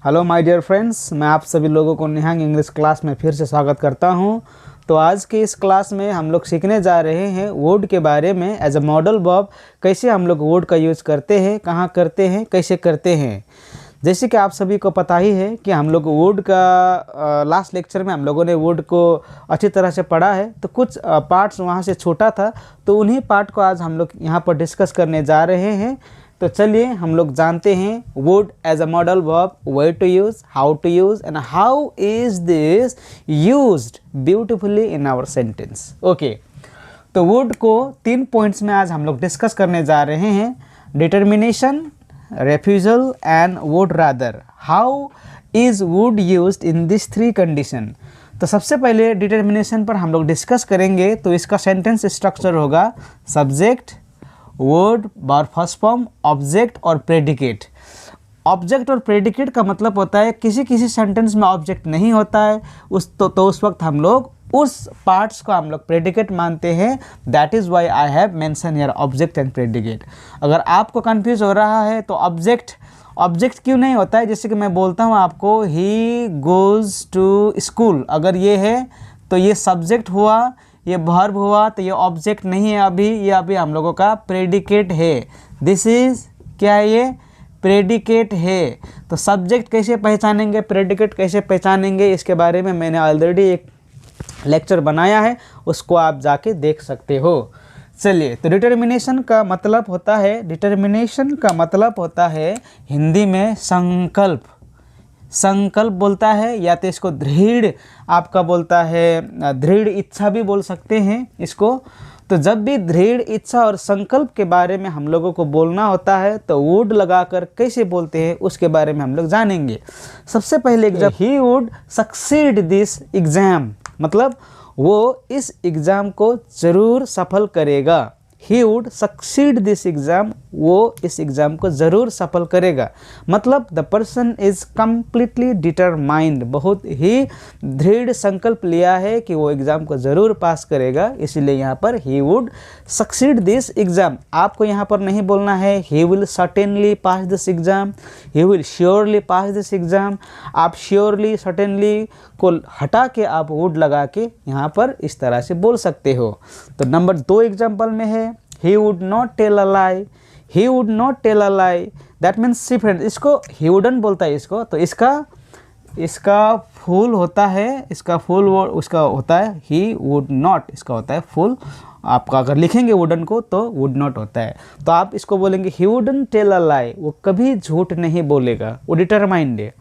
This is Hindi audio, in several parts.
हेलो माय डियर फ्रेंड्स, मैं आप सभी लोगों को निहंग इंग्लिश क्लास में फिर से स्वागत करता हूं। तो आज के इस क्लास में हम लोग सीखने जा रहे हैं वर्ड के बारे में। एज अ मॉडल वर्ब कैसे हम लोग वर्ड का यूज़ करते हैं, कहां करते हैं, कैसे करते हैं। जैसे कि आप सभी को पता ही है कि हम लोग वर्ड का लास्ट लेक्चर में हम लोगों ने वर्ड को अच्छी तरह से पढ़ा है, तो कुछ पार्ट्स वहां से छोटा था, तो उन्हीं पार्ट को आज हम लोग यहाँ पर डिस्कस करने जा रहे हैं। तो चलिए हम लोग जानते हैं word as a modal verb, where to use, how to use and how is this used beautifully in our sentence. Okay, तो वर्ड को 3 पॉइंट्स में आज हम लोग डिस्कस करने जा रहे हैं। Determination, refusal and would rather. How is would used in this 3 condition. तो सबसे पहले डिटर्मिनेशन पर हम लोग डिस्कस करेंगे। तो इसका सेंटेंस स्ट्रक्चर होगा subject, word, verb first form, object और प्रेडिकेट। ऑब्जेक्ट और प्रेडिकेट का मतलब होता है किसी किसी सेंटेंस में ऑब्जेक्ट नहीं होता है उस वक्त हम लोग उस पार्ट्स को हम लोग प्रेडिकेट मानते हैं। That is why I have mention here object and predicate. अगर आपको कंफ्यूज हो रहा है तो ऑब्जेक्ट क्यों नहीं होता है, जैसे कि मैं बोलता हूँ आपको ही गोज़ टू स्कूल, अगर ये है तो ये सब्जेक्ट हुआ, ये वर्ब हुआ, तो ये ऑब्जेक्ट नहीं है अभी, ये अभी हम लोगों का प्रेडिकेट है। दिस इज़ क्या है, ये प्रेडिकेट है। तो सब्जेक्ट कैसे पहचानेंगे, प्रेडिकेट कैसे पहचानेंगे, इसके बारे में मैंने ऑलरेडी एक लेक्चर बनाया है, उसको आप जाके देख सकते हो। चलिए, तो डिटर्मिनेशन का मतलब होता है हिंदी में संकल्प। संकल्प बोलता है, या तो इसको दृढ़ आपका बोलता है, दृढ़ इच्छा भी बोल सकते हैं इसको। तो जब भी दृढ़ इच्छा और संकल्प के बारे में हम लोगों को बोलना होता है तो वुड लगाकर कैसे बोलते हैं उसके बारे में हम लोग जानेंगे। सबसे पहले he would succeed this exam, मतलब वो इस एग्ज़ाम को ज़रूर सफल करेगा। He would succeed this exam, वो इस एग्ज़ाम को ज़रूर सफल करेगा। मतलब the person is completely determined, बहुत ही दृढ़ संकल्प लिया है कि वो एग्ज़ाम को ज़रूर पास करेगा, इसलिए यहाँ पर he would succeed this exam. आपको यहाँ पर नहीं बोलना है he will certainly pass this exam, he will surely pass this exam. आप श्योरली, सर्टेनली को हटा के आप वुड लगा के यहाँ पर इस तरह से बोल सकते हो। तो नंबर 2 एग्जाम्पल में है he would not tell a lie, he would not tell a lie, that means different। इसको he wouldn't बोलता है इसको, तो इसका फुल होता है, इसका फुल उसका होता है he would not, इसका होता है फुल। आपका अगर लिखेंगे wouldn't को तो would not होता है, तो आप इसको बोलेंगे he wouldn't tell a lie, वो कभी झूठ नहीं बोलेगा, वो डिटरमाइंड है,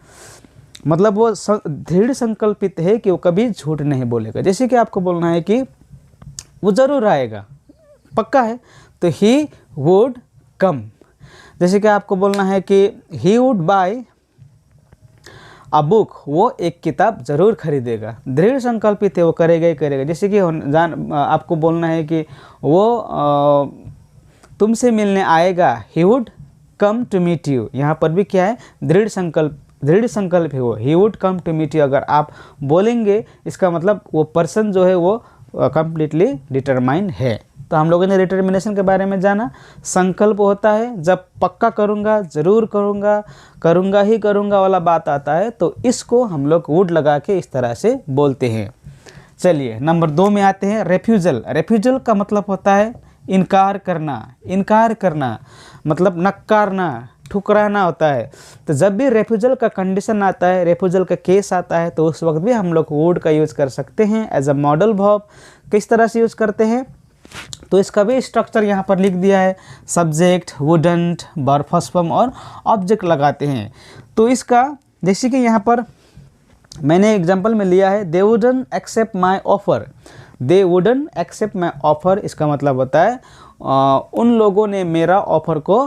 मतलब वो दृढ़ संकल्पित है कि वो कभी झूठ नहीं बोलेगा। जैसे कि आपको बोलना है कि वो ज़रूर आएगा, पक्का है, तो ही वुड कम। जैसे कि आपको बोलना है कि he would buy a book, वो एक किताब ज़रूर खरीदेगा, दृढ़ संकल्पित है, वो करेगा ही करेगा। जैसे कि आपको बोलना है कि वो तुमसे मिलने आएगा, he would come to meet you. यहाँ पर भी क्या है, दृढ़ संकल्प है वो, he would come to meet you. अगर आप बोलेंगे इसका मतलब वो पर्सन जो है वो कम्प्लीटली डिटरमाइंड है। तो हम लोगों ने डिटर्मिनेशन के बारे में जाना। संकल्प होता है जब पक्का करूँगा, ज़रूर करूँगा, करूँगा ही करूँगा वाला बात आता है, तो इसको हम लोग वुड लगा के इस तरह से बोलते हैं। चलिए नंबर 2 में आते हैं रेफ्यूजल। रेफ्यूजल का मतलब होता है इनकार करना, मतलब नकारना, ठुकराना होता है। तो जब भी रेफ्यूजल का कंडीशन आता है, रेफ्यूजल का केस आता है, तो उस वक्त भी हम लोग वुड का यूज़ कर सकते हैं एज अ मॉडल वर्ब। किस तरह से यूज़ करते हैं, तो इसका भी स्ट्रक्चर यहाँ पर लिख दिया है। Subject, wouldn't, verb first form और ऑब्जेक्ट लगाते हैं। तो इसका जैसे कि यहाँ पर मैंने एग्जांपल में लिया है, they wouldn't accept my offer, they wouldn't accept my offer. इसका मतलब होता है उन लोगों ने मेरा ऑफ़र को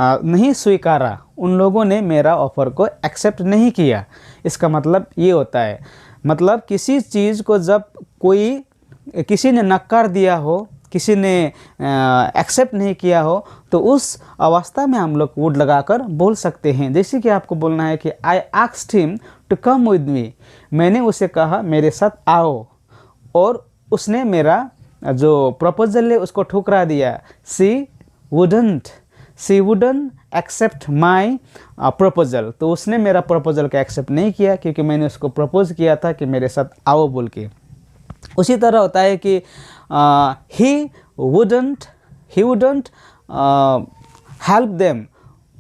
नहीं स्वीकारा, उन लोगों ने मेरा ऑफ़र को एक्सेप्ट नहीं किया। इसका मतलब ये होता है, मतलब किसी चीज़ को जब किसी ने नकार दिया हो, किसी ने एक्सेप्ट नहीं किया हो, तो उस अवस्था में हम लोग वुड लगाकर बोल सकते हैं। जैसे कि आपको बोलना है कि I asked him to come with me, मैंने उसे कहा मेरे साथ आओ, और उसने मेरा जो प्रपोजल है उसको ठुकरा दिया। She wouldn't accept my proposal, तो उसने मेरा प्रपोजल को एक्सेप्ट नहीं किया क्योंकि मैंने उसको प्रपोज किया था कि मेरे साथ आओ बोल के। उसी तरह होता है कि ही वुडंट हेल्प देम,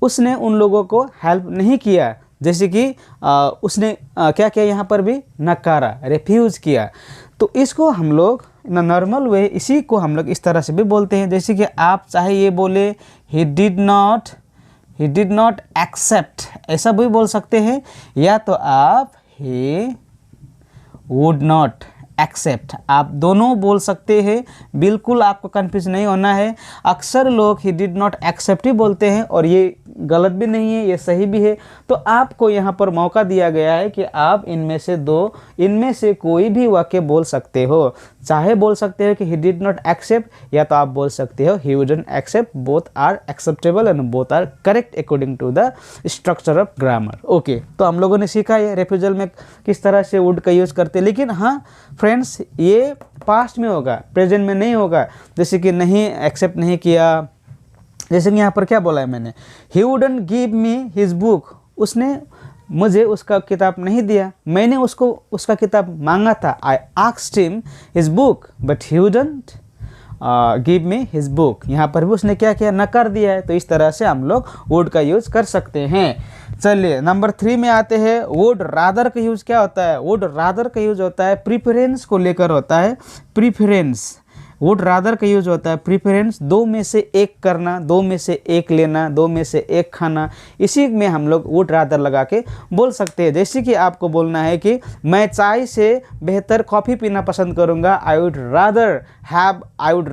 उसने उन लोगों को हेल्प नहीं किया। जैसे कि उसने क्या किया, यहाँ पर भी नकारा, रिफ्यूज़ किया। तो इसको हम लोग नॉर्मल वे इसी को हम लोग इस तरह से भी बोलते हैं। जैसे कि आप चाहे ये बोले ही डिड नॉट एक्सेप्ट, ऐसा भी बोल सकते हैं, या तो आप ही वुड नॉट एक्सेप्ट, आप दोनों बोल सकते हैं। बिल्कुल आपको कन्फ्यूज नहीं होना है। अक्सर लोग ही डिड नॉट एक्सेप्ट ही बोलते हैं और ये गलत भी नहीं है, ये सही भी है। तो आपको यहाँ पर मौका दिया गया है कि आप इनमें से कोई भी वाक्य बोल सकते हो। चाहे बोल सकते हो कि ही डिड नॉट एक्सेप्ट, या तो आप बोल सकते हो he wouldn't accept. Both are acceptable and both are correct according to the structure of grammar. Okay, तो हम लोगों ने सीखा है रेफ्यूजल में किस तरह से वुड का यूज़ करते हैं। लेकिन हाँ फ्रेंड्स, ये पास्ट में होगा, प्रेजेंट में नहीं होगा। जैसे कि नहीं एक्सेप्ट नहीं किया, जैसे कि यहाँ पर क्या बोला है मैंने, ही wouldn't give me his book, उसने मुझे उसका किताब नहीं दिया, मैंने उसको उसका किताब मांगा था। आई asked him his book but he wouldn't give me his book, यहाँ पर भी उसने क्या किया, नकार दिया है। तो इस तरह से हम लोग वुड का यूज़ कर सकते हैं। चलिए नंबर 3 में आते हैं। वुड रादर का यूज़ क्या होता है? वुड रादर का यूज़ होता है प्रीफरेंस को लेकर होता है। प्रीफरेंस, वुड रादर का यूज होता है प्रीफरेंस, दो में से एक करना, दो में से एक लेना, दो में से एक खाना, इसी में हम लोग वुड रादर लगा के बोल सकते हैं। जैसे कि आपको बोलना है कि मैं चाय से बेहतर कॉफ़ी पीना पसंद करूँगा, I would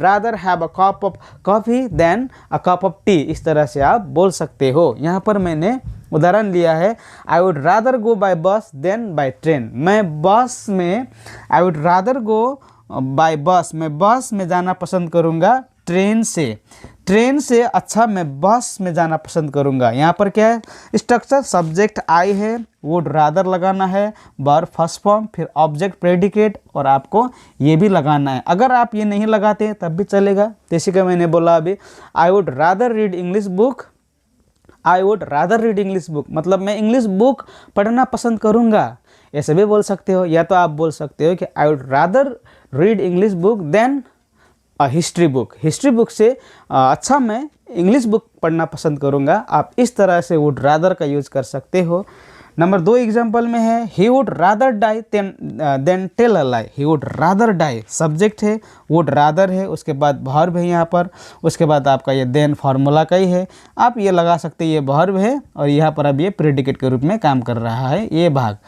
rather have a cup of coffee than a cup of tea, इस तरह से आप बोल सकते हो। यहाँ पर मैंने उदाहरण लिया है, I would rather go by bus than by train, मैं बस में, I would rather go by bus, मैं बस में जाना पसंद करूँगा ट्रेन से अच्छा मैं बस में जाना पसंद करूँगा। यहाँ पर क्या है, स्ट्रक्चर, सब्जेक्ट आई है, वुड रादर लगाना है, वर्ब फर्स्ट फॉर्म, फिर ऑब्जेक्ट प्रेडिकेट, और आपको ये भी लगाना है। अगर आप ये नहीं लगाते तब भी चलेगा। जैसे कि मैंने बोला अभी, आई would rather read English book, I would rather read English book, मतलब मैं इंग्लिश बुक पढ़ना पसंद करूँगा, ऐसे भी बोल सकते हो। या तो आप बोल सकते हो कि I would rather read English book than history book से अच्छा मैं इंग्लिश बुक पढ़ना पसंद करूँगा। आप इस तरह से वुड रादर का यूज़ कर सकते हो। नंबर 2 एग्जाम्पल में है, he would rather die than tell a lie, he would rather die, subject है, वुड रादर है, उसके बाद वर्ब है यहाँ पर, उसके बाद आपका ये देन फार्मूला का ही है, आप ये लगा सकते हैं, ये वर्ब है और यहाँ पर अब ये प्रेडिकेट के रूप में काम कर रहा है ये भाग।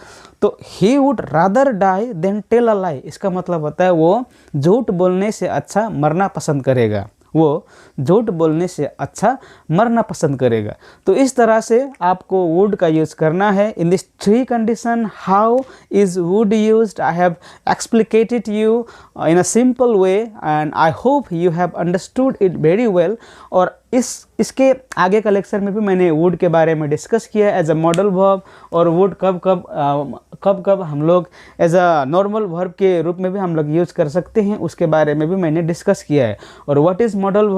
तो he would rather die than tell a lie, इसका मतलब होता है वो झूठ बोलने से अच्छा मरना पसंद करेगा, वो झूठ बोलने से अच्छा मरना पसंद करेगा। तो इस तरह से आपको वुड का यूज़ करना है। In this 3 condition, how is would used, I have explicated you in a simple way and I hope you have understood it very well. और इसके आगे का लेक्चर में भी मैंने वुड के बारे में डिस्कस किया एज अ मॉडल वर्ब, और वुड कब हम लोग एज अ नॉर्मल वर्ब के रूप में भी हम लोग यूज़ कर सकते हैं, उसके बारे में भी मैंने डिस्कस किया है। और व्हाट इज़ मॉडल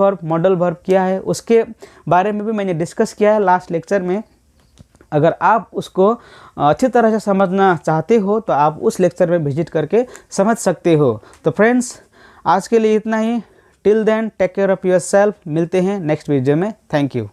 वर्ब क्या है, उसके बारे में भी मैंने डिस्कस किया है लास्ट लेक्चर में। अगर आप उसको अच्छी तरह से समझना चाहते हो तो आप उस लेक्चर में विजिट करके समझ सकते हो। तो फ्रेंड्स, आज के लिए इतना ही। Till then take care of yourself. मिलते हैं नेक्स्ट वीडियो में। Thank you.